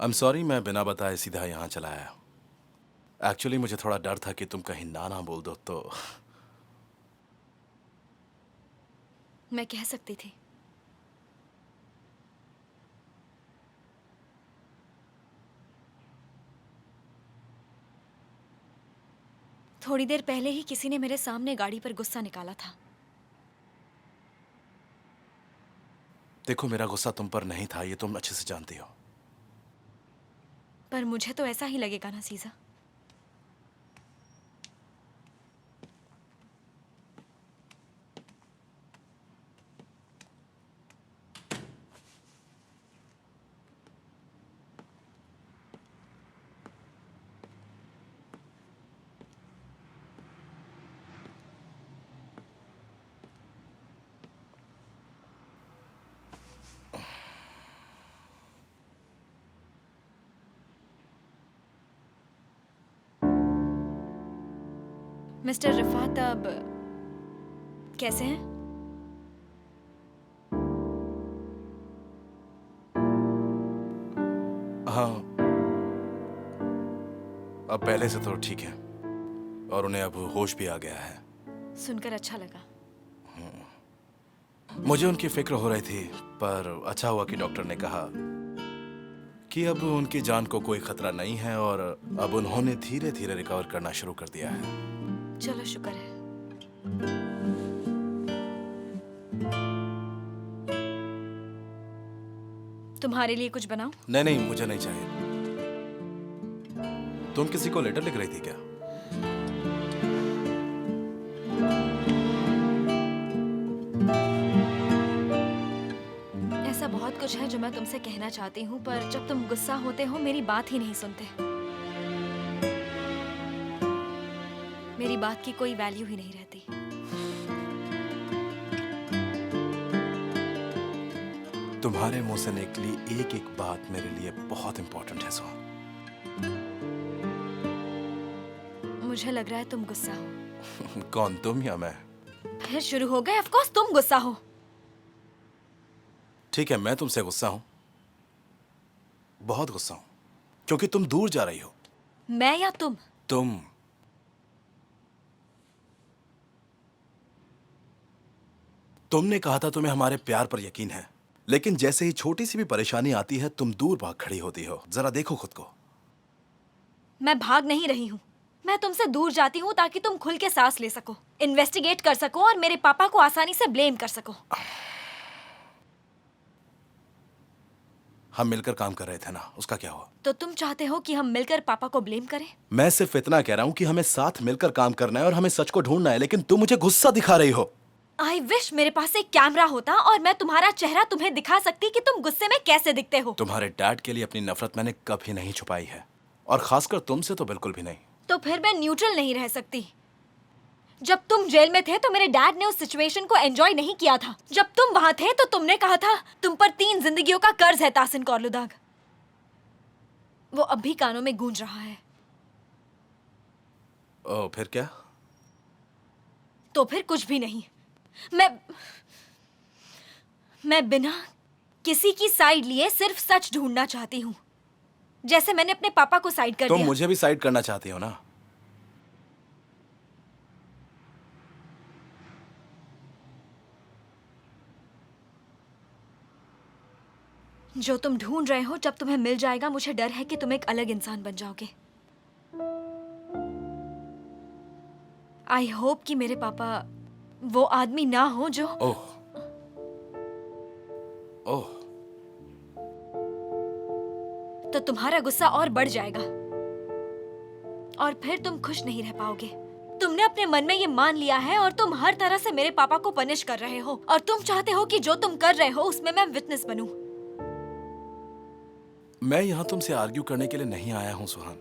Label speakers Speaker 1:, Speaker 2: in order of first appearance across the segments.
Speaker 1: I'm sorry, मैं बिना बताए सीधा यहाँ चला आया। एक्चुअली मुझे थोड़ा डर था कि तुम कहीं ना बोल दो तो।
Speaker 2: मैं कह सकती थी। थोड़ी देर पहले ही किसी ने मेरे सामने गाड़ी पर गुस्सा निकाला था।
Speaker 1: देखो, मेरा गुस्सा तुम पर नहीं था, ये तुम अच्छे से जानती हो।
Speaker 2: पर मुझे तो ऐसा ही लगेगा ना सीजा। मिस्टर रिफात अब कैसे हैं?
Speaker 1: हाँ, अब पहले से तो ठीक है और उन्हें अब होश भी आ गया है।
Speaker 2: सुनकर अच्छा लगा।
Speaker 1: मुझे उनकी फिक्र हो रही थी, पर अच्छा हुआ कि डॉक्टर ने कहा कि अब उनकी जान को कोई खतरा नहीं है और अब उन्होंने धीरे धीरे रिकवर करना शुरू कर दिया है।
Speaker 2: चलो शुक्र है। तुम्हारे लिए कुछ बनाऊं?
Speaker 1: नहीं नहीं, मुझे नहीं चाहिए। तुम किसी को लेटर लिख रही थी क्या?
Speaker 2: ऐसा बहुत कुछ है जो मैं तुमसे कहना चाहती हूँ, पर जब तुम गुस्सा होते हो मेरी बात ही नहीं सुनते। मेरी बात की कोई वैल्यू ही नहीं रहती।
Speaker 1: तुम्हारे मुंह से निकली एक एक बात मेरे लिए बहुत इंपॉर्टेंट है सोहन।
Speaker 2: मुझे लग रहा है तुम गुस्सा हो।
Speaker 1: कौन, तुम या मैं?
Speaker 2: फिर शुरू हो गए। ऑफ कोर्स तुम गुस्सा हो।
Speaker 1: ठीक है, मैं तुमसे गुस्सा हूं, बहुत गुस्सा हूं, क्योंकि तुम दूर जा रही हो।
Speaker 2: मैं या तुम?
Speaker 1: तुम। तुमने कहा था तुम्हें हमारे प्यार पर यकीन है, लेकिन जैसे ही छोटी सी भी परेशानी आती है तुम दूर भाग खड़ी होती हो। जरा देखो खुद को।
Speaker 2: मैं भाग नहीं रही हूँ। मैं तुमसे दूर जाती हूँ ताकि तुम खुल के सांस ले सको, इन्वेस्टिगेट कर सको और मेरे पापा को आसानी से ब्लेम कर सको।
Speaker 1: हम मिलकर काम कर रहे थे ना, उसका क्या हुआ?
Speaker 2: तो तुम चाहते हो कि हम मिलकर पापा को ब्लेम करें?
Speaker 1: मैं सिर्फ इतना कह रहा हूं कि हमें साथ मिलकर काम करना है और हमें सच को ढूंढना है, लेकिन तुम मुझे गुस्सा दिखा रही हो।
Speaker 2: आई विश मेरे पास एक कैमरा होता और मैं तुम्हारा चेहरा तुम्हें दिखा सकती कि तुम गुस्से में कैसे दिखते हो।
Speaker 1: तुम्हारे डैड के लिए अपनी नफरत मैंने कभी नहीं छुपाई है, और खासकर तुमसे तो बिल्कुल भी नहीं।
Speaker 2: तो फिर मैं न्यूट्रल नहीं रह सकती। जब तुम जेल में थे तो मेरे डैड ने उस सिचुएशन को एंजॉय नहीं किया था। जब तुम वहां थे तो तुमने कहा था तुम पर 3 जिंदगियों का कर्ज है तासिन कौरलुदाग। वो अब भी कानों में गूंज रहा है।
Speaker 1: ओ, फिर क्या?
Speaker 2: तो फिर कुछ भी नहीं। मैं बिना किसी की साइड लिए सिर्फ सच ढूंढना चाहती हूँ, जैसे मैंने अपने पापा को साइड कर
Speaker 1: तुम
Speaker 2: दिया।
Speaker 1: मुझे भी साइड करना चाहती हो ना?
Speaker 2: जो तुम ढूंढ रहे हो जब तुम्हें मिल जाएगा, मुझे डर है कि तुम एक अलग इंसान बन जाओगे। आई होप कि मेरे पापा वो आदमी ना हो जो।
Speaker 1: ओह ओह,
Speaker 2: तो तुम्हारा गुस्सा और बढ़ जाएगा और फिर तुम खुश नहीं रह पाओगे। तुमने अपने मन में ये मान लिया है और तुम हर तरह से मेरे पापा को पनिश कर रहे हो और तुम चाहते हो कि जो तुम कर रहे हो उसमें मैं विटनेस बनूं।
Speaker 1: मैं यहां तुमसे आर्ग्यू करने के लिए नहीं आया हूं सुहान।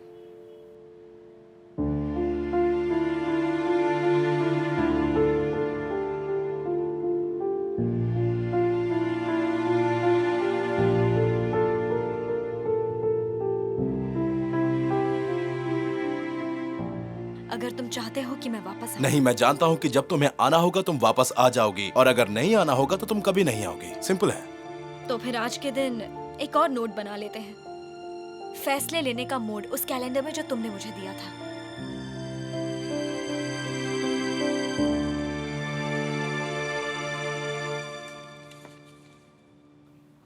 Speaker 2: अगर तुम चाहते हो कि मैं वापस आऊं।
Speaker 1: नहीं, मैं जानता हूं कि जब तुम्हें आना होगा तुम वापस आ जाओगी, और अगर नहीं आना होगा तो तुम कभी नहीं आओगी। सिंपल है।
Speaker 2: तो फिर आज के दिन एक और नोट बना लेते हैं। फैसले लेने का मोड उस कैलेंडर में जो तुमने मुझे दिया था।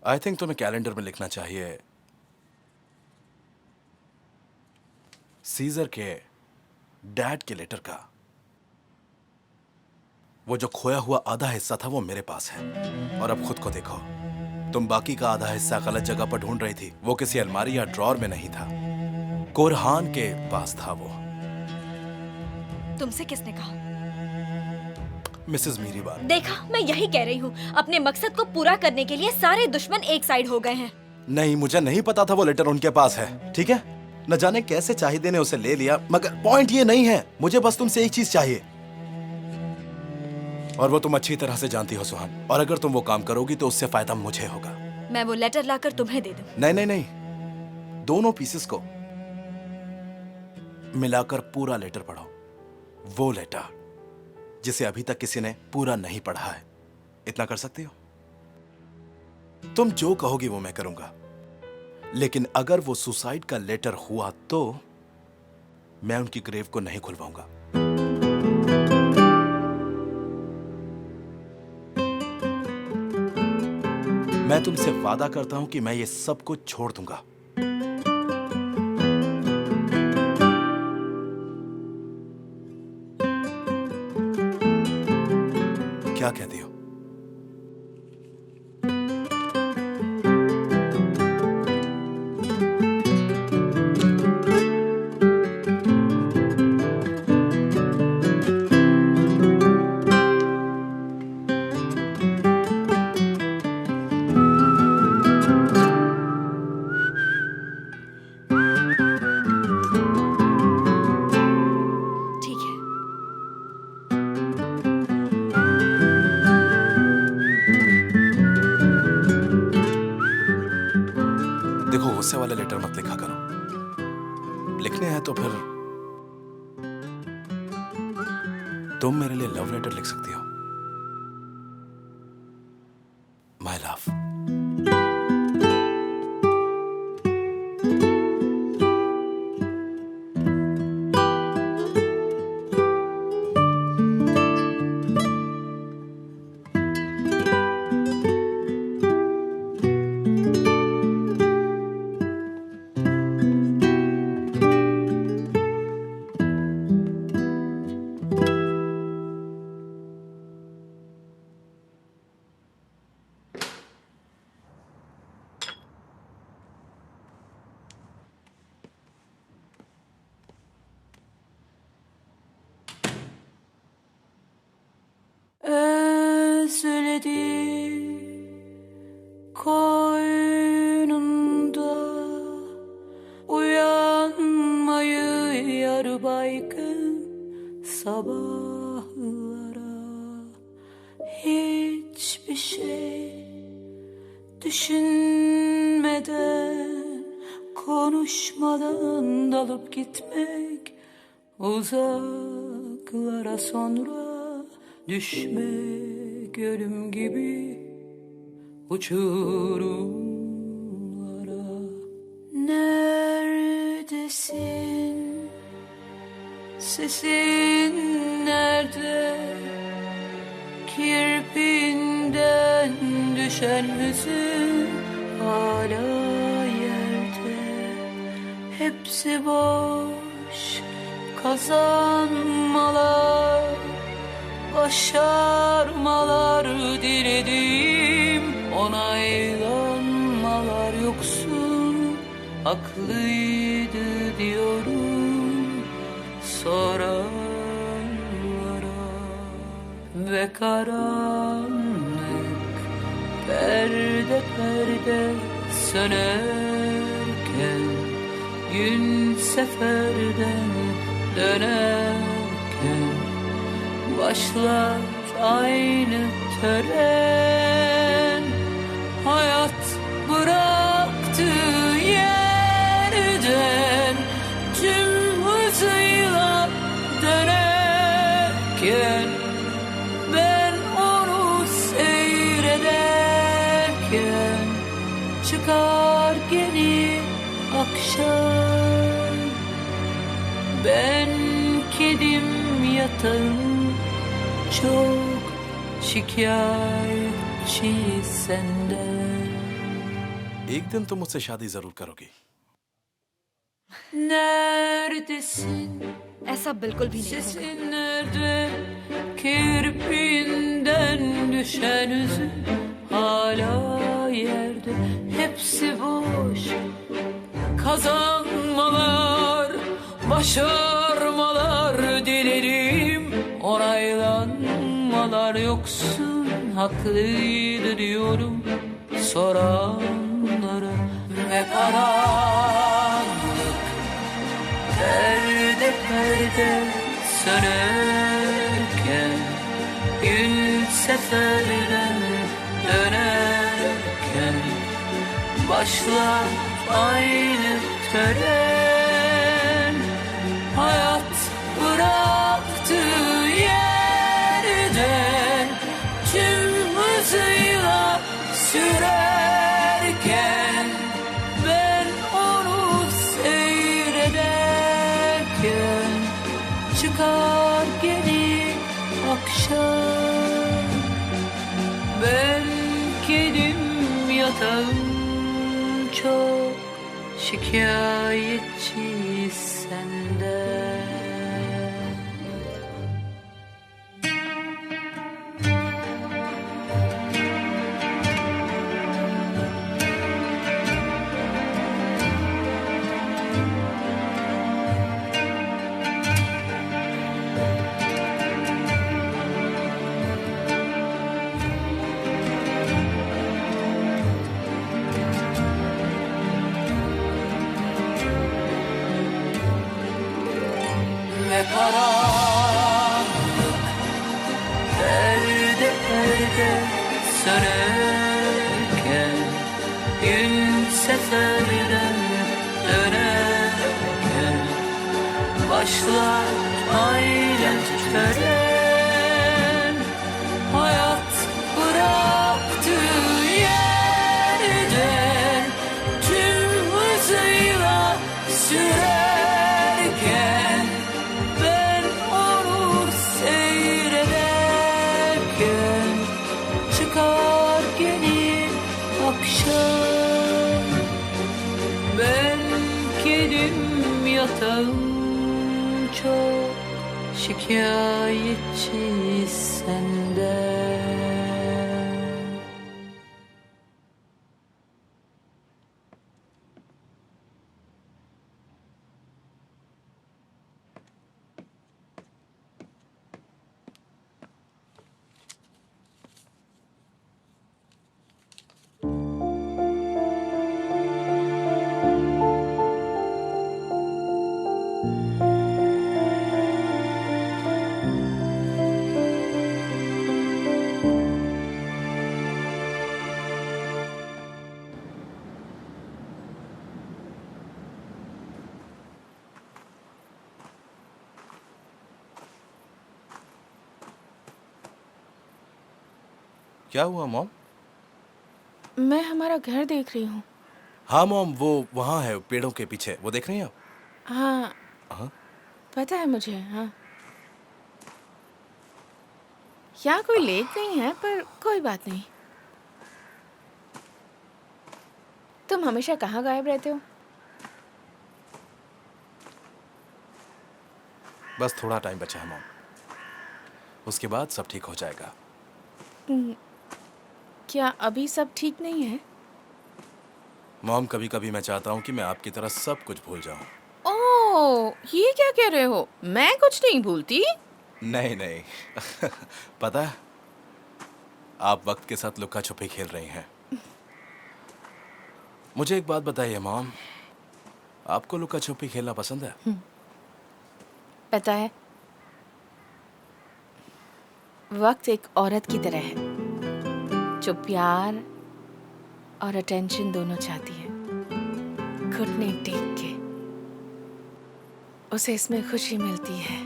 Speaker 1: आई थिंक तुम्हें कैलेंडर में लिखना चाहिए सीजर के डैड के लेटर का। वो जो खोया हुआ आधा हिस्सा था वो मेरे पास है। और अब खुद को देखो, तुम बाकी का आधा हिस्सा गलत जगह पर ढूंढ रही थी। वो किसी अलमारी या ड्रॉर में नहीं था, कोरहान के पास था वो।
Speaker 2: तुमसे किसने कहा?
Speaker 1: मिसेस मीरीबार।
Speaker 2: देखा, मैं यही कह रही हूँ, अपने मकसद को पूरा करने के लिए सारे दुश्मन एक साइड हो गए हैं।
Speaker 1: नहीं, मुझे नहीं पता था वो लेटर उनके पास है, ठीक है? न जाने कैसे चाहिए ने उसे ले लिया, मगर पॉइंट ये नहीं है। मुझे बस तुमसे एक चीज चाहिए, और वो तुम अच्छी तरह से जानती हो सुहान। और अगर तुम वो काम करोगी तो उससे फायदा मुझे होगा।
Speaker 2: मैं वो लेटर लाकर तुम्हें दे दूं?
Speaker 1: नहीं नहीं नहीं, दोनों पीसेस को मिलाकर पूरा लेटर पढ़ो। वो लेटर जिसे अभी तक किसी ने पूरा नहीं पढ़ा है। इतना कर सकती हो? तुम जो कहोगी वो मैं करूंगा, लेकिन अगर वो सुसाइड का लेटर हुआ तो मैं उनकी ग्रेव को नहीं खुलवाऊंगा। मैं तुमसे वादा करता हूं कि मैं ये सब कुछ छोड़ दूंगा। क्या कहती हो?
Speaker 2: ठीक है।
Speaker 1: देखो, गुस्से वाले लेटर मत लिखा करो। लिखने हैं तो फिर तुम मेरे लिए लव लेटर लिख सकती हो। My love.
Speaker 3: Özledi koynunda uyanmayı yar baygın sabahlara, hiçbir şey düşünmeden, konuşmadan dalıp gitmek uzaklara, sonra düşmek ölüm gibi uçurumlara. Neredesin? Sesin nerede? Kirpinden düşen hüzün hala yerde. Hepsi boş kazanmalar, başarmalar diledim, onaylanmalar yoksun, haklıydı diyorum soranlara. Ve karanlık perde perde sönerken, gün seferden dönerken, başlar aynı tören. Hayat bıraktığı yerden tüm hızıyla dönerken, ben onu seyrederken, çıkar geri akşam. Ben kedim yatağım, çok şikayetçi senden.
Speaker 1: एक दिन तुम मुझसे शादी जरूर करोगी.
Speaker 3: Neredesin?
Speaker 2: ऐसा बिल्कुल भी नहीं होगा.
Speaker 3: Sesin nerede? Kirpiğinden düşen üzüm hala yerde. Hepsi boş. Kazanmalar, başarmalar dilerim. Onaylanmalar yoksun, haklıydı diyorum soranlara. Ve karanlık perde perde sönerken, gün seferden dönerken, başlar aynı tören. Hayat bıraktığı yerden tüm hızıyla sürerken, ben onu seyrederken, çıkar gelir akşam. Ben kedim yatağım, çok şikayetçi senden. Ve karanlık perde perde sönerken, gün seferden dönerken, başlar aynı tören. Hayat bıraktığı yerden tüm hızıyla sürerken, ben onu seyrederken, çıkar gelir akşam. Ben kedim yatağım, çok şikayetçi senden.
Speaker 1: क्या हुआ mom?
Speaker 4: मैं हमारा घर देख रही हूँ.
Speaker 1: हाँ mom, वो वहाँ है पेड़ों के पीछे, वो देख रही हैं आप?
Speaker 4: हाँ,
Speaker 1: हाँ?
Speaker 4: पता है मुझे. हाँ, यहाँ कोई लेक नहीं है, पर कोई बात नहीं. तुम हमेशा कहाँ गायब रहते हो?
Speaker 1: बस थोड़ा टाइम बचा है मॉम, उसके बाद सब ठीक हो जाएगा.
Speaker 4: क्या अभी सब ठीक नहीं है?
Speaker 1: मॉम, कभी कभी मैं चाहता हूँ कि मैं आपकी तरह सब कुछ भूल जाऊँ.
Speaker 4: ओह, ये क्या कह रहे हो? मैं कुछ नहीं भूलती.
Speaker 1: नहीं नहीं पता है, आप वक्त के साथ लुका छुपी खेल रही हैं. मुझे एक बात बताइए मॉम, आपको लुका छुपी खेलना पसंद है?
Speaker 4: पता है, वक्त एक औरत की तरह है जो प्यार और अटेंशन दोनों चाहती है. घुटने टेक के उसे इसमें खुशी मिलती है.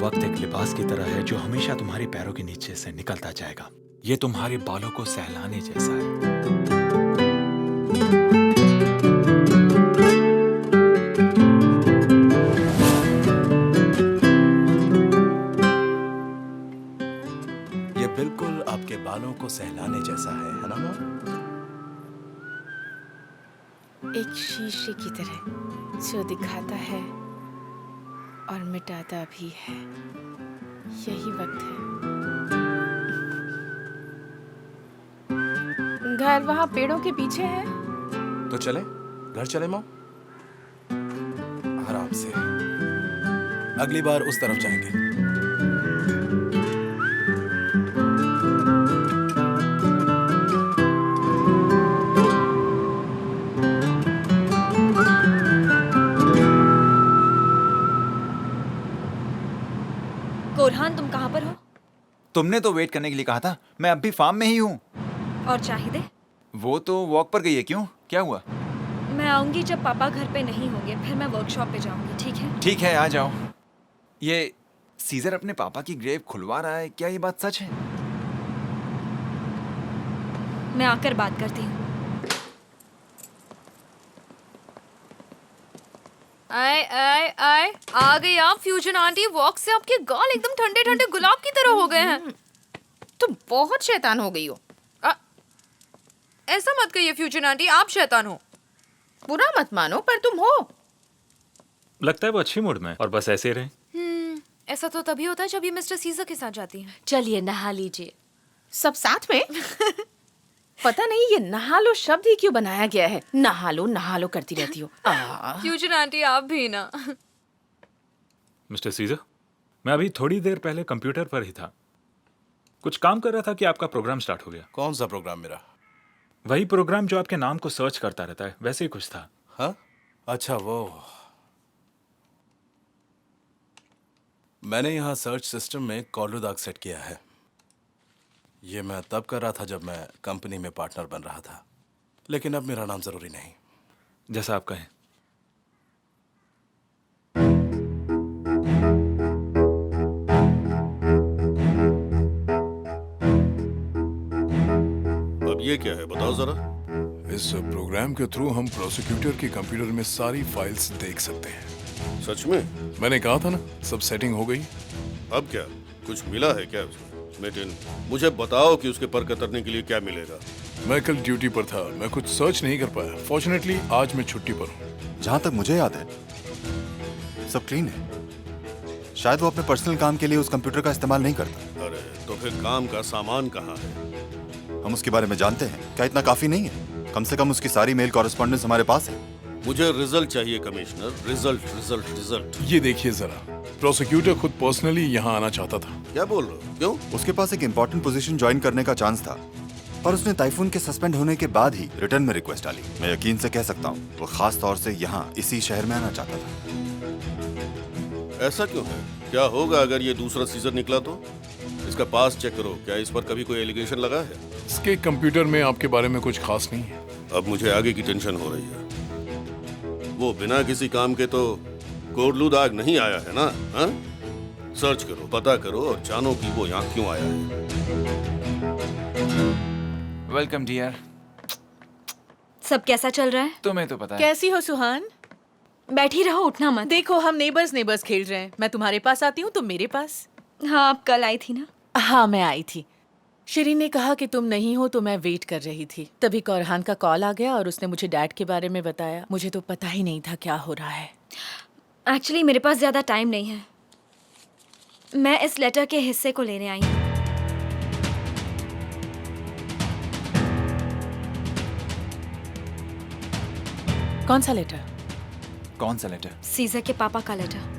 Speaker 5: वक्त एक लिबास की तरह है जो हमेशा तुम्हारे पैरों के नीचे से निकलता जाएगा. ये तुम्हारे बालों को सहलाने जैसा है।
Speaker 1: ये बिल्कुल आपके बालों को सहलाने जैसा है ना मॉम?
Speaker 4: एक शीशे की तरह जो दिखाता है और मिटाता भी है। यही वक्त है। घर वहां पेड़ों के पीछे है।
Speaker 1: तो चले घर चले मॉम, आराम से। अगली बार उस तरफ जाएंगे।
Speaker 2: कोरहान, तुम कहाँ पर हो?
Speaker 6: तुमने तो वेट करने के लिए कहा था। मैं अब भी फार्म में ही हूँ।
Speaker 2: और चाहिए?
Speaker 6: वो तो वॉक पर गई है। क्यों, क्या हुआ?
Speaker 2: मैं आऊंगी जब पापा घर पे नहीं होंगे, फिर मैं वर्कशॉप पे जाऊंगी, ठीक है?
Speaker 6: ठीक है, आ जाओ। ये सीजर अपने पापा की ग्रेव खुलवा रहा है, क्या ये बात सच है?
Speaker 2: मैं आकर बात करती हूँ।
Speaker 7: आए आए आए, आ गई आप फ्यूजन आंटी। वॉक से आपके गाल एकदम ठंडे ठंडे गुलाब की तरह हो गए हैं।
Speaker 4: तुम बहुत शैतान हो गई हो।
Speaker 7: ऐसा मत कहिए फ्यूजन आंटी, आप शैतान हो।
Speaker 4: बुरा मत मानो, पर तुम हो।
Speaker 5: लगता है वो अच्छी मूड में है और बस ऐसे ही रहे।
Speaker 7: ऐसा तो तभी होता है जब ये मिस्टर सीजर के साथ जाती हैं।
Speaker 2: चलिए नहा लीजिए।
Speaker 4: सब साथ में। पता नहीं ये नहा लो शब्द ही क्यों बनाया गया है। नहा लो करती रहती हो।
Speaker 7: फ्यूजन आंटी आप भी ना।
Speaker 5: मिस्टर सीजर, मैं अभी थोड़ी देर पहले कंप्यूटर पर ही था। कुछ काम कर रहा था कि आपका प्रोग्राम स्टार्ट हो गया।
Speaker 1: कौन सा प्रोग्राम मेरा?
Speaker 5: वही प्रोग्राम जो आपके नाम को सर्च करता रहता है, वैसे ही कुछ था।
Speaker 1: हाँ, अच्छा वो। मैंने यहाँ सर्च सिस्टम में कॉलरुदाग सेट किया है। ये मैं तब कर रहा था जब मैं कंपनी में पार्टनर बन रहा था, लेकिन अब मेरा नाम जरूरी नहीं।
Speaker 5: जैसा आप कहें।
Speaker 8: अब ये क्या है, बताओ जरा।
Speaker 9: इस प्रोग्राम के थ्रू हम प्रोसिक्यूटर के कंप्यूटर में सारी फाइल्स देख सकते हैं।
Speaker 8: सच में?
Speaker 9: मैंने कहा था ना, सब सेटिंग हो गई।
Speaker 8: अब क्या, कुछ मिला है क्या उसको? मेटिन, मुझे बताओ कि उसके पर कतरने के लिए क्या मिलेगा।
Speaker 9: मैं कल ड्यूटी पर था, मैं कुछ सर्च नहीं कर पाया। फॉर्चुनेटली आज मैं छुट्टी पर हूँ।
Speaker 10: जहाँ तक मुझे याद है सब क्लीन है। शायद वो अपने पर्सनल काम के लिए उस कंप्यूटर का इस्तेमाल नहीं करता।
Speaker 8: अरे तो फिर काम का सामान कहाँ है?
Speaker 10: हम उसके बारे में जानते हैं, क्या इतना काफी नहीं है? कम से कम उसकी सारी मेल कॉरेस्पॉन्डेंस हमारे पास है।
Speaker 8: मुझे रिजल्ट चाहिए कमिश्नर, रिजल्ट रिजल्ट रिजल्ट।
Speaker 9: ये देखिए जरा, प्रोसिक्यूटर खुद पर्सनली यहाँ आना चाहता था।
Speaker 8: क्या बोल रहे हो? क्यों?
Speaker 10: उसके पास एक इम्पोर्टेंट पोजीशन ज्वाइन करने का चांस था, पर उसने टाइफून के सस्पेंड होने के बाद ही रिटर्न में रिक्वेस्ट डाली। मैं यकीन से कह सकता हूँ वो खास तौर से यहाँ इसी शहर में आना चाहता था।
Speaker 8: ऐसा क्यों है? क्या होगा अगर ये दूसरा सीजन निकला तो? इसका पास चेक करो, क्या इस पर कभी कोई एलिगेशन लगा है?
Speaker 9: इसके कंप्यूटर में आपके बारे में कुछ खास नहीं है।
Speaker 8: अब मुझे आगे की टेंशन हो रही है। वो बिना किसी काम के तो कोरलुदाग नहीं आया है ना? हाँ? सर्च करो, पता करो और जानो कि वो यहाँ क्यों आया है।
Speaker 6: Welcome dear.
Speaker 2: सब कैसा चल रहा है?
Speaker 6: तुम्हें तो पता है।
Speaker 11: कैसी हो सुहान?
Speaker 2: बैठी रहो, उठना मत।
Speaker 11: देखो हम नेबर्स खेल रहे हैं। मैं तुम्हारे पास आती हूँ, तुम मेरे पास।
Speaker 2: हाँ, आप कल आई थी ना?
Speaker 11: हाँ, मैं आई थी। शिरीन ने कहा कि तुम नहीं हो तो मैं वेट कर रही थी। तभी कोरहान का कॉल आ गया और उसने मुझे डैड के बारे में बताया। मुझे तो पता ही नहीं था क्या हो रहा है।
Speaker 2: एक्चुअली मेरे पास ज्यादा टाइम नहीं है। मैं इस लेटर के हिस्से को लेने आई हूँ।
Speaker 11: कौन सा लेटर?
Speaker 6: कौन सा लेटर?
Speaker 2: सीजर के पापा का लेटर।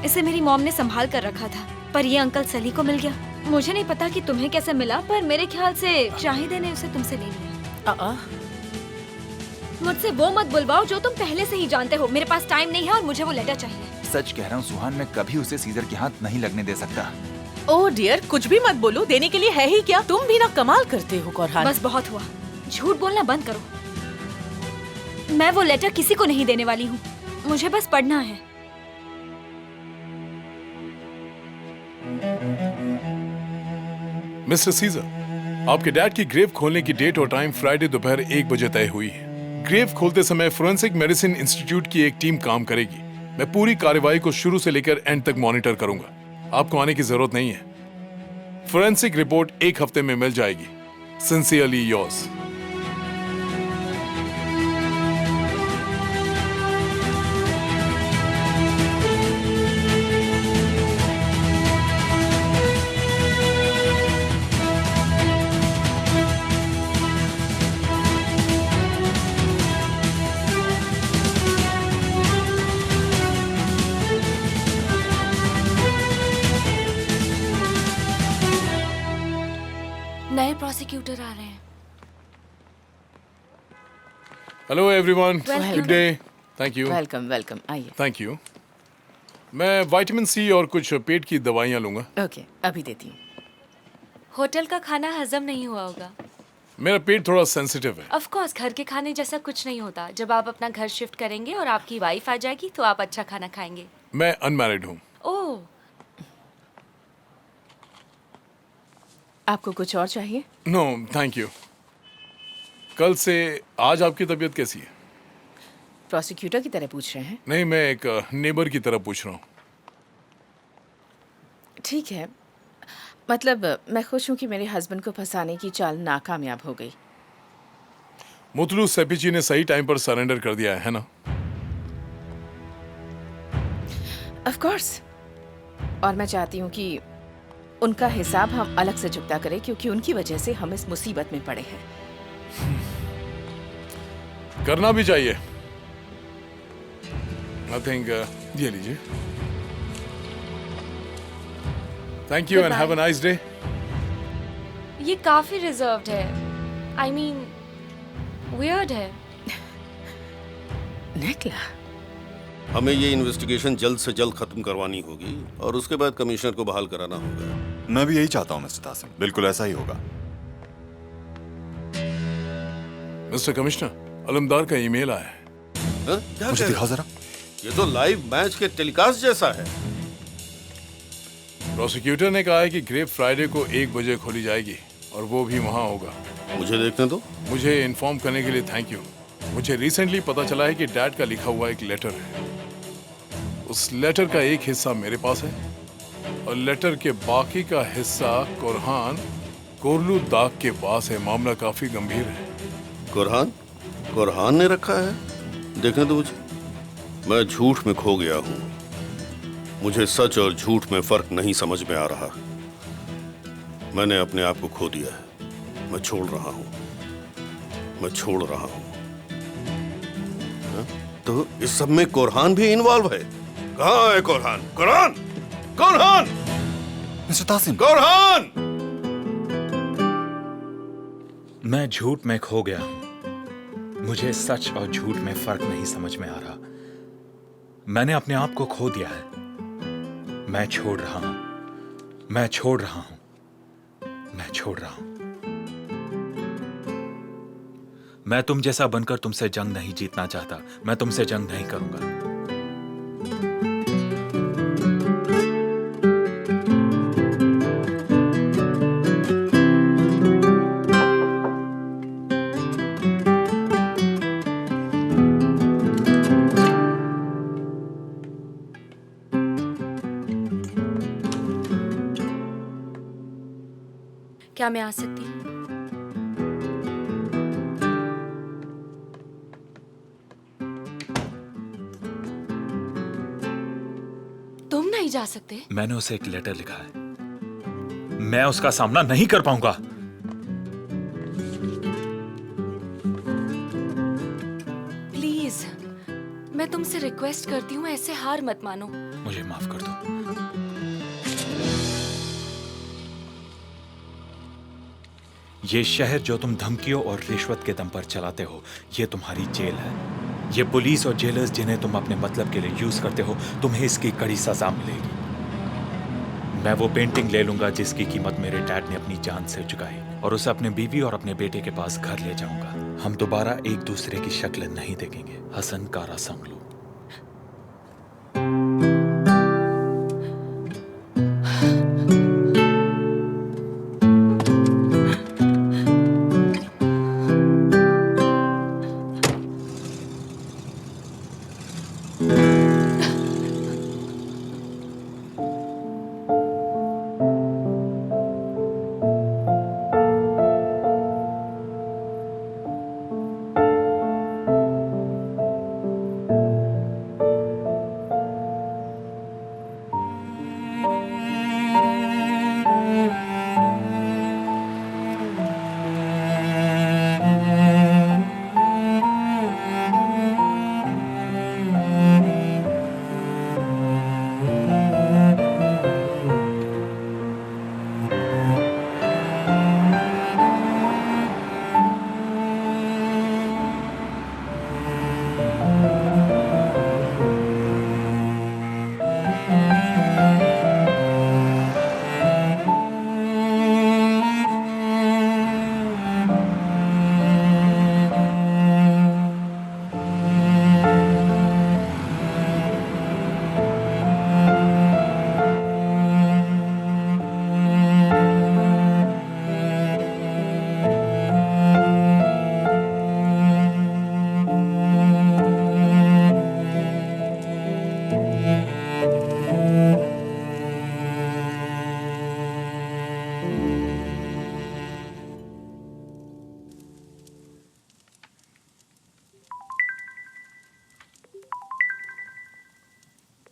Speaker 2: इसे मेरी मॉम ने संभाल कर रखा था, पर ये अंकल सली को मिल गया। मुझे नहीं पता कि तुम्हें कैसे मिला, पर मेरे ख्याल से शाहिदे ने उसे तुमसे ले लिया। मुझसे वो मत बुलवाओ जो तुम पहले से ही जानते हो। मेरे पास टाइम नहीं है और मुझे वो लेटर चाहिए।
Speaker 6: सच कह रहा हूँ सुहान, मैं कभी उसे सीजर के हाथ नहीं लगने दे सकता।
Speaker 11: ओह डियर, कुछ भी मत बोलो। देने के लिए है ही क्या? तुम भी ना कमाल करते हो कोरहान।
Speaker 2: बस बहुत हुआ, झूठ बोलना बंद करो। मैं वो लेटर किसी को नहीं देने वाली हूँ। मुझे बस पढ़ना है।
Speaker 9: मिस्टर सीजर, आपके डैड की ग्रेव खोलने की डेट और टाइम फ्राइडे दोपहर 1 बजे तय हुई है। ग्रेव खोलते समय फोरेंसिक मेडिसिन इंस्टीट्यूट की एक टीम काम करेगी। मैं पूरी कार्यवाही को शुरू से लेकर एंड तक मॉनिटर करूंगा। आपको आने की जरूरत नहीं है। फोरेंसिक रिपोर्ट 1 हफ्ते में मिल जाएगी। Sincerely yours.
Speaker 2: नए प्रोसिक्यूटर आ रहे हैं।
Speaker 9: Hello everyone,
Speaker 11: Welcome.
Speaker 9: Good day. Thank you.
Speaker 11: Welcome welcome, आइए।
Speaker 9: Thank you. मैं विटामिन सी और कुछ पेट की दवाइयाँ लूंगा।
Speaker 11: ओके, अभी देती हूँ।
Speaker 2: होटल का खाना हजम नहीं हुआ होगा।
Speaker 9: मेरा पेट थोड़ा सेंसिटिव है।
Speaker 2: ऑफ कोर्स घर के खाने जैसा कुछ नहीं होता। जब आप अपना घर शिफ्ट करेंगे और आपकी वाइफ आ जाएगी तो आप अच्छा खाना खाएंगे।
Speaker 9: मैं अनमैरिड हूँ।
Speaker 2: ओह,
Speaker 11: आपको कुछ और चाहिए?
Speaker 9: No thank you. कल से आज आपकी तबीयत कैसी है?
Speaker 11: प्रोसिक्यूटर की तरह पूछ रहे हैं?
Speaker 9: नहीं, मैं एक नेबर की तरह पूछ रहा हूँ।
Speaker 11: ठीक है, मतलब मैं खुश हूँ कि मेरे हस्बैंड को फंसाने की चाल नाकामयाब हो गई।
Speaker 9: मुतलू सेपिची ने सही टाइम पर सरेंडर कर दिया है ना?
Speaker 11: Of course. और मैं चाहती हूँ कि उनका हिसाब हम अलग से चुकता करें, क्योंकि उनकी वजह से हम इस मुसीबत में पड़े हैं।
Speaker 9: करना भी चाहिए। आई थिंक ये लीजिए। Thank you and have a nice day.
Speaker 2: ये काफी रिजर्व्ड है। आई मीन वियर्ड है।
Speaker 11: निकला।
Speaker 8: हमें ये इन्वेस्टिगेशन जल्द से जल्द खत्म करवानी होगी और उसके बाद कमिश्नर को बहाल कराना होगा।
Speaker 10: मैं भी यही चाहता हूँ मिस्टर तासिम, बिल्कुल ऐसा ही होगा।
Speaker 9: मिस्टर कमिश्नर, अलमदार का ईमेल आया है।
Speaker 8: हाँ? क्या
Speaker 10: मुझे
Speaker 8: कह रहे
Speaker 10: दिखाओ
Speaker 8: हो?
Speaker 10: जरा।
Speaker 8: ये तो लाइव मैच के टेलीकास्ट जैसा है।
Speaker 9: प्रोसिक्यूटर ने कहा है कि ग्रेव फ्राइडे को 1 बजे खोली जाएगी और वो भी वहाँ होगा।
Speaker 8: मुझे देखने दो।
Speaker 9: मुझे इन्फॉर्म करने के लिए थैंक यू। मुझे रिसेंटली पता चला है कि डैड का लिखा हुआ एक लेटर है। उस लेटर का एक हिस्सा मेरे पास है और लेटर के बाकी का हिस्सा कुरहान कोरलू दाग के पास है। मामला काफी गंभीर है।
Speaker 8: कुरहान ने रखा है? देखने दो मुझे। मैं झूठ में खो गया हूँ। मुझे सच और झूठ में फर्क नहीं समझ में आ रहा। मैंने अपने आप को खो दिया है। मैं छोड़ रहा हूँ। मैं छोड़ रहा हूँ। हाँ? तो इस सब में कुरहान भी इन्वॉल्व है? कहाँ है कुरहान? कुरहान! कुरहान!
Speaker 10: मिस्टर तासिम,
Speaker 8: कुरहान!
Speaker 5: मैं झूठ में खो गया हूं। मुझे सच और झूठ में फर्क नहीं समझ में आ रहा। मैंने अपने आप को खो दिया है। मैं छोड़ रहा हूं। मैं छोड़ रहा हूं। मैं छोड़ रहा हूं। मैं तुम जैसा बनकर तुमसे जंग नहीं जीतना चाहता। मैं तुमसे जंग नहीं करूंगा।
Speaker 2: क्या मैं आ सकती हूँ? तुम नहीं जा सकते?
Speaker 5: मैंने उसे एक लेटर लिखा है। मैं उसका सामना नहीं कर पाऊंगा।
Speaker 2: प्लीज, मैं तुमसे रिक्वेस्ट करती हूँ, ऐसे हार मत मानो।
Speaker 5: मुझे माफ कर दो। ये शहर जो तुम धमकियों और रिश्वत के दम पर चलाते हो, ये तुम्हारी जेल है। ये पुलिस और जेलर्स जिन्हें तुम अपने मतलब के लिए यूज करते हो, तुम्हें इसकी कड़ी सजा मिलेगी। मैं वो पेंटिंग ले लूंगा जिसकी कीमत मेरे डैड ने अपनी जान से चुकाई और उसे अपने बीवी और अपने बेटे के पास घर ले जाऊंगा। हम दोबारा एक दूसरे की शक्ल नहीं देखेंगे। हसन कारा संगलू।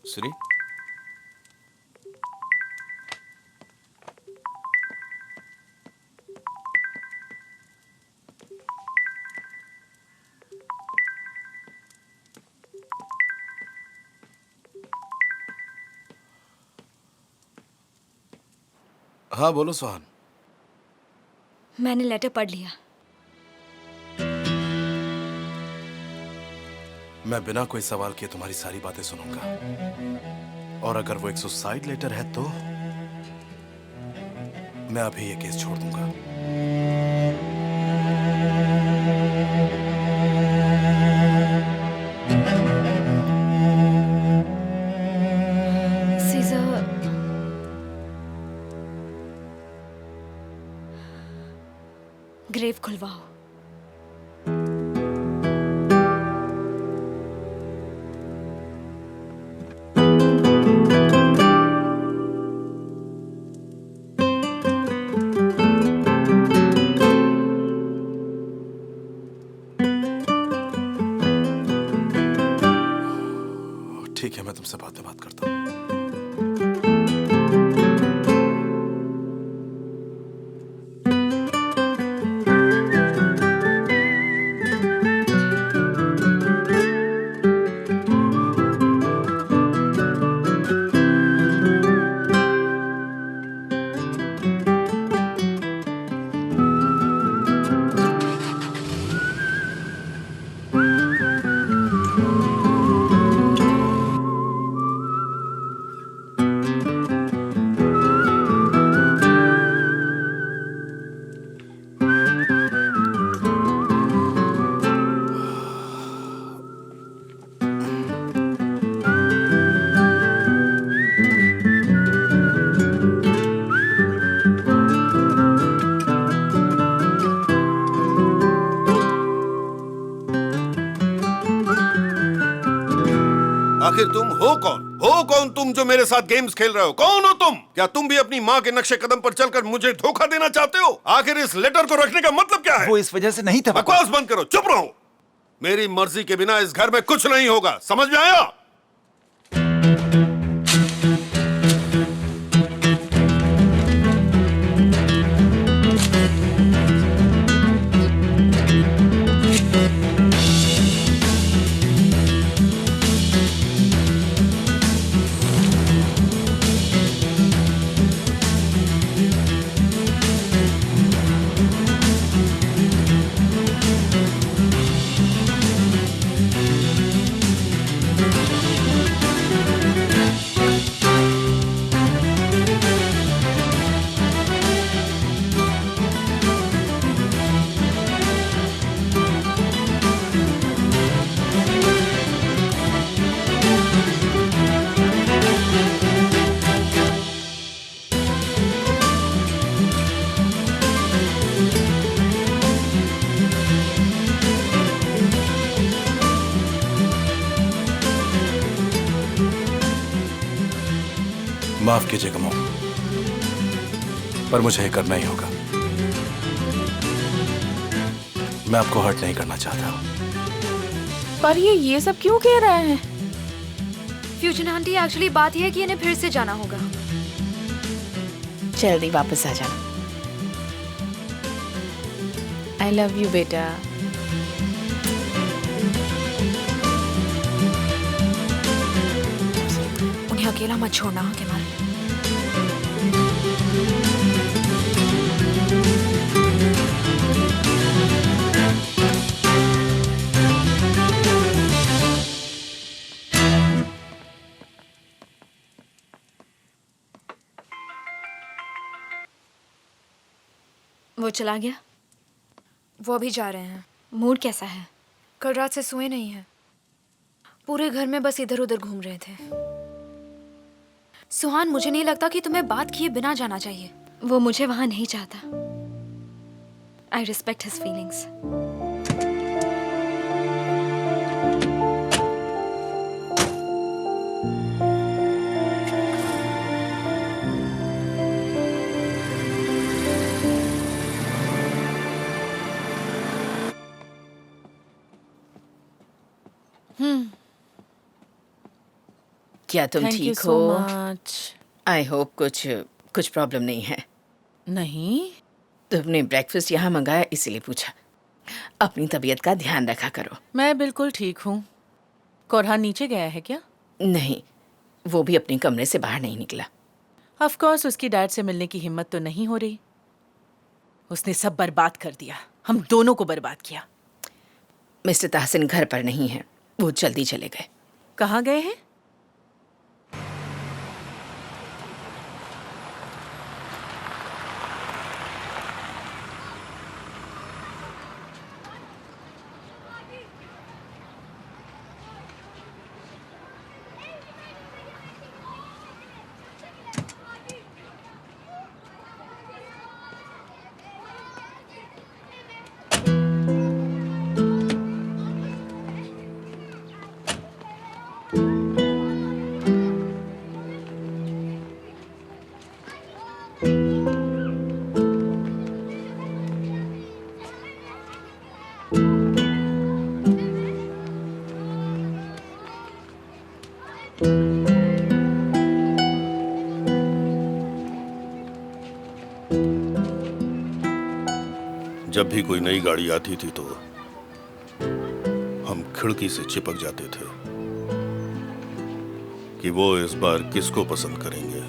Speaker 6: श्री,
Speaker 1: हाँ बोलो सुहान।
Speaker 2: मैंने लेटर पढ़ लिया।
Speaker 1: मैं बिना कोई सवाल किए तुम्हारी सारी बातें सुनूंगा, और अगर वो एक सुसाइड लेटर है तो मैं अभी ये केस छोड़ दूंगा।
Speaker 2: सीजर, ग्रेव खुलवाओ।
Speaker 1: ठीक है, मैं तुमसे बाद में बात करता हूँ।
Speaker 8: आखिर तुम हो कौन? हो कौन तुम जो मेरे साथ गेम्स खेल रहे हो? कौन हो तुम? क्या तुम भी अपनी माँ के नक्शे कदम पर चलकर मुझे धोखा देना चाहते हो? आखिर इस लेटर को रखने का मतलब क्या है?
Speaker 6: वो इस वजह से नहीं था।
Speaker 8: बकवास बंद करो, चुप रहो। मेरी मर्जी के बिना इस घर में कुछ नहीं होगा, समझ में आया?
Speaker 1: माफ कीजिएगा मॉम, पर मुझे ये करना ही होगा। मैं आपको हर्ट नहीं करना चाहता।
Speaker 4: पर ये सब क्यों कह रहे हैं?
Speaker 7: फ्यूजन आंटी, एक्चुअली बात यह है कि इन्हें फिर से जाना होगा।
Speaker 4: जल्दी वापस आ जाना। आई लव यू बेटा।
Speaker 7: उन्हें अकेला मत छोड़ना के मारे।
Speaker 2: वो चला गया?
Speaker 7: वो अभी जा रहे हैं।
Speaker 2: मूड कैसा है?
Speaker 7: कल रात से सोए नहीं हैं। पूरे घर में बस इधर उधर घूम रहे थे। सुहान, मुझे नहीं लगता कि तुम्हें बात किए बिना जाना चाहिए।
Speaker 2: वो मुझे वहां नहीं चाहता। I respect his feelings.
Speaker 4: क्या तुम
Speaker 11: थैंक यू
Speaker 4: ठीक
Speaker 11: सो
Speaker 4: हो?
Speaker 11: मच।
Speaker 4: आई होप कुछ प्रॉब्लम नहीं है।
Speaker 11: नहीं,
Speaker 4: तुमने ब्रेकफास्ट यहाँ मंगाया इसीलिए पूछा। अपनी तबीयत का ध्यान रखा करो।
Speaker 11: मैं बिल्कुल ठीक हूँ। कोरहान नीचे गया है क्या?
Speaker 4: नहीं, वो भी अपने कमरे से बाहर नहीं निकला।
Speaker 11: ऑफ कोर्स उसकी डैड से मिलने की हिम्मत तो नहीं हो रही। उसने सब बर्बाद कर दिया, हम दोनों को बर्बाद किया।
Speaker 4: मिस्टर ताहसिन घर पर नहीं है, वो जल्दी चले गए।
Speaker 11: कहाँ गए हैं?
Speaker 8: जब भी कोई नई गाड़ी आती थी तो हम खिड़की से चिपक जाते थे कि वो इस बार किसको पसंद करेंगे।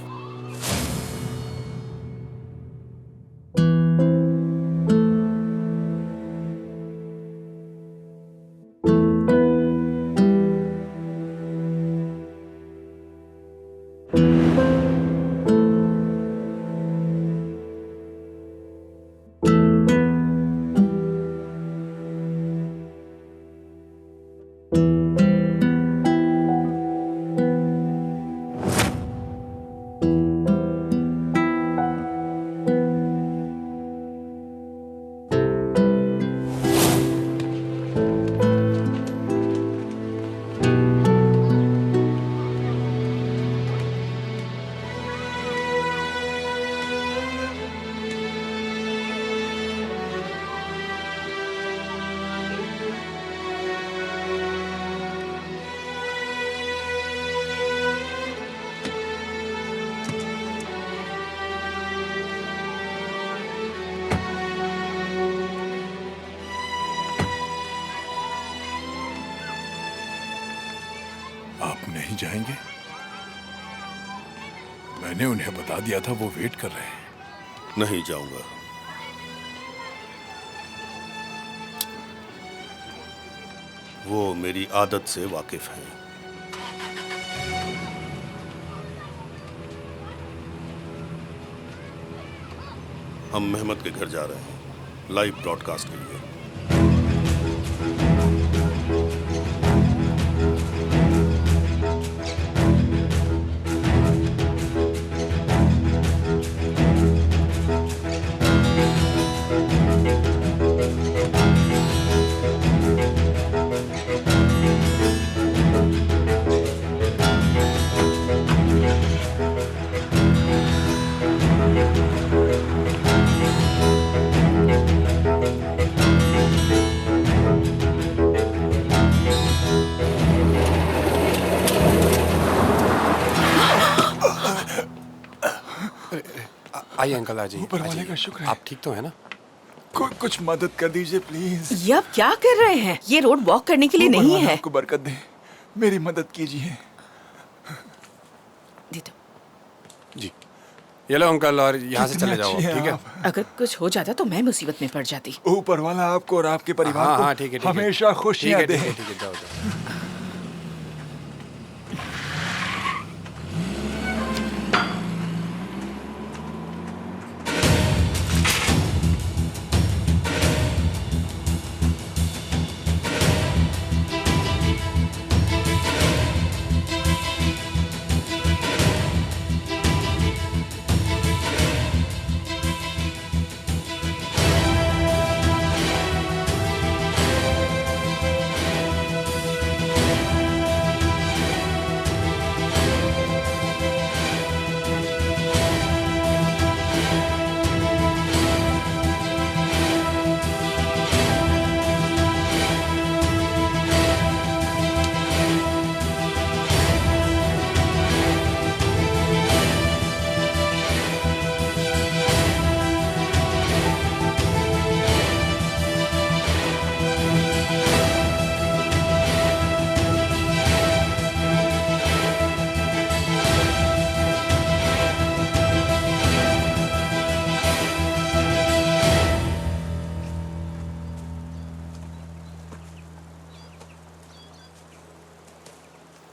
Speaker 9: आप नहीं जाएंगे? मैंने उन्हें बता दिया था, वो वेट कर रहे हैं।
Speaker 8: नहीं जाऊंगा। वो मेरी आदत से वाकिफ हैं। हम मेहमत के घर जा रहे हैं लाइव ब्रॉडकास्ट के लिए।
Speaker 12: आइए अंकल आजी।
Speaker 13: ऊपर वाले का शुक्र है।
Speaker 12: आप ठीक तो है ना?
Speaker 13: कुछ मदद कर दीजिए प्लीज।
Speaker 4: ये आप क्या कर रहे हैं? ये रोड वॉक करने के लिए
Speaker 13: ऊपर
Speaker 4: नहीं
Speaker 13: वाला
Speaker 4: है।
Speaker 13: आपको बरकत दे, मेरी मदद कीजिए।
Speaker 4: दे दो।
Speaker 12: जी ये लो अंकल, और यहाँ से चले जाओ
Speaker 13: अच्छे हैं
Speaker 12: ठीक है?
Speaker 13: आप।
Speaker 4: अगर कुछ हो जाता तो मैं मुसीबत में पड़ जाती।
Speaker 13: ऊपर वाला आपको और आपके परिवार
Speaker 12: हाँ
Speaker 13: को
Speaker 12: हाँ ठीक है, ठीक है।
Speaker 13: हमेशा खुशियां
Speaker 12: ठीक
Speaker 13: दे।
Speaker 12: है, ठीक है, जाओ जाओ।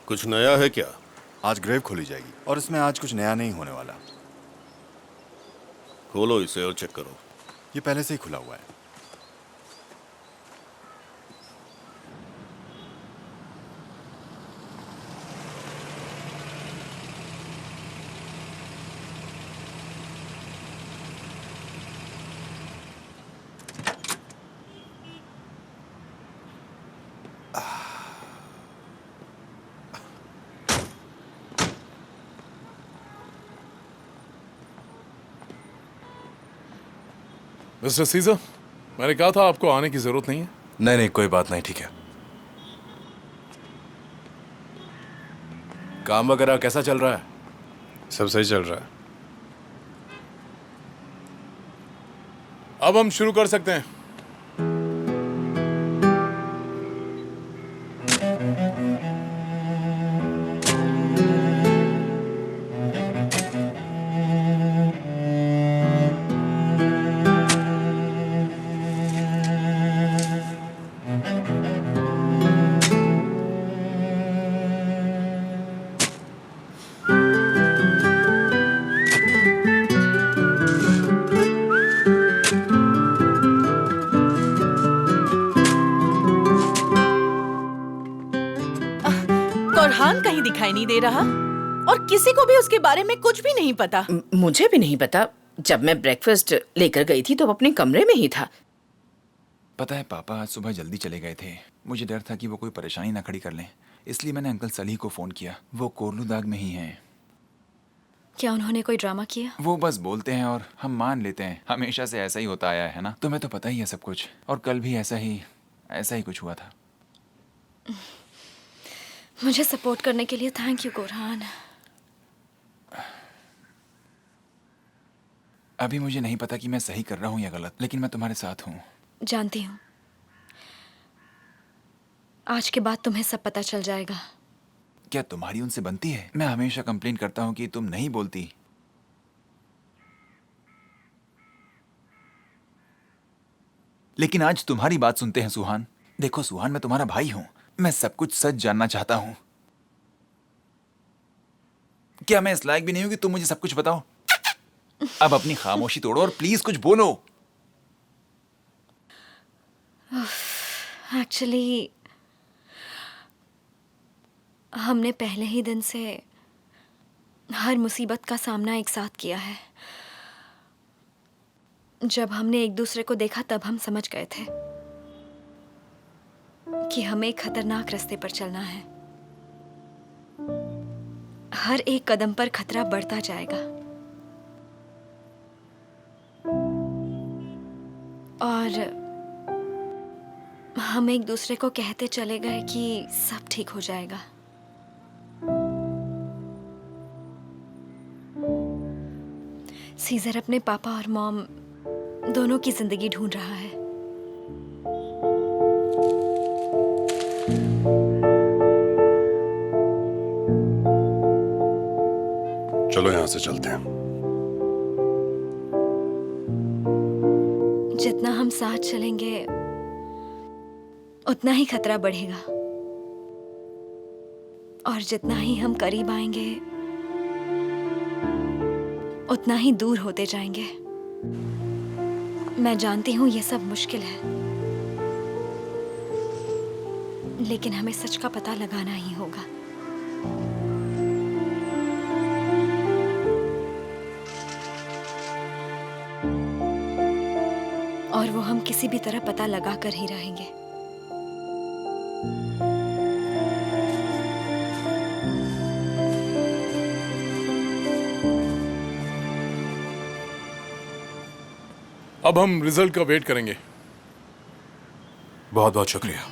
Speaker 8: कुछ नया है क्या?
Speaker 10: आज ग्रेव खोली जाएगी और इसमें आज कुछ नया नहीं होने वाला।
Speaker 8: खोलो इसे और चेक करो।
Speaker 10: ये पहले से ही खुला हुआ है।
Speaker 9: मिस्टर सीजर, मैंने कहा था आपको आने की जरूरत नहीं है।
Speaker 1: नहीं नहीं, कोई बात नहीं, ठीक है। काम वगैरह कैसा चल रहा है?
Speaker 12: सब सही चल रहा है।
Speaker 9: अब हम शुरू कर सकते हैं।
Speaker 11: फरहान कहीं दिखाई नहीं दे रहा और किसी को भी उसके बारे में कुछ भी नहीं पता।
Speaker 4: मुझे भी नहीं पता। जब मैं ब्रेकफास्ट लेकर गई थी तो अपने कमरे में ही था।
Speaker 6: पता है पापा आज सुबह जल्दी चले गए थे। मुझे डर था कि वो कोई परेशानी ना खड़ी कर लें, इसलिए मैंने अंकल सली को फोन किया। वो कोर्लुदाग में ही हैं।
Speaker 2: क्या उन्होंने कोई ड्रामा किया?
Speaker 6: वो बस बोलते हैं और हम मान लेते हैं। हमेशा से ऐसा ही होता आया है ना। तुम्हें तो पता ही है सब कुछ। और कल भी ऐसा ही कुछ हुआ था।
Speaker 2: मुझे सपोर्ट करने के लिए थैंक यू कोरहान।
Speaker 6: अभी मुझे नहीं पता कि मैं सही कर रहा हूँ या गलत, लेकिन मैं तुम्हारे साथ हूँ।
Speaker 2: जानती हूँ, आज के बाद तुम्हें सब पता चल जाएगा।
Speaker 6: क्या तुम्हारी उनसे बनती है? मैं हमेशा कंप्लेन करता हूँ कि तुम नहीं बोलती। लेकिन आज तुम्हारी बात सुनते हैं सुहान। देखो सुहान, मैं तुम्हारा भाई हूँ। मैं सब कुछ सच जानना चाहता हूँ। क्या मैं इस लायक भी नहीं हूँ कि तुम मुझे सब कुछ बताओ? अब अपनी खामोशी तोड़ो और प्लीज कुछ बोलो।
Speaker 2: एक्चुअली हमने पहले ही दिन से हर मुसीबत का सामना एक साथ किया है। जब हमने एक दूसरे को देखा तब हम समझ गए थे कि हमें एक खतरनाक रास्ते पर चलना है। हर एक कदम पर खतरा बढ़ता जाएगा और हम एक दूसरे को कहते चले गए कि सब ठीक हो जाएगा। सीजर अपने पापा और मॉम दोनों की जिंदगी ढूंढ रहा है।
Speaker 8: चलो यहां से चलते हैं।
Speaker 2: जितना हम साथ चलेंगे उतना ही खतरा बढ़ेगा और जितना ही हम करीब आएंगे उतना ही दूर होते जाएंगे। मैं जानती हूँ ये सब मुश्किल है, लेकिन हमें सच का पता लगाना ही होगा। और वो हम किसी भी तरह पता लगा कर ही रहेंगे।
Speaker 9: अब हम रिजल्ट का वेट करेंगे।
Speaker 1: बहुत बहुत शुक्रिया।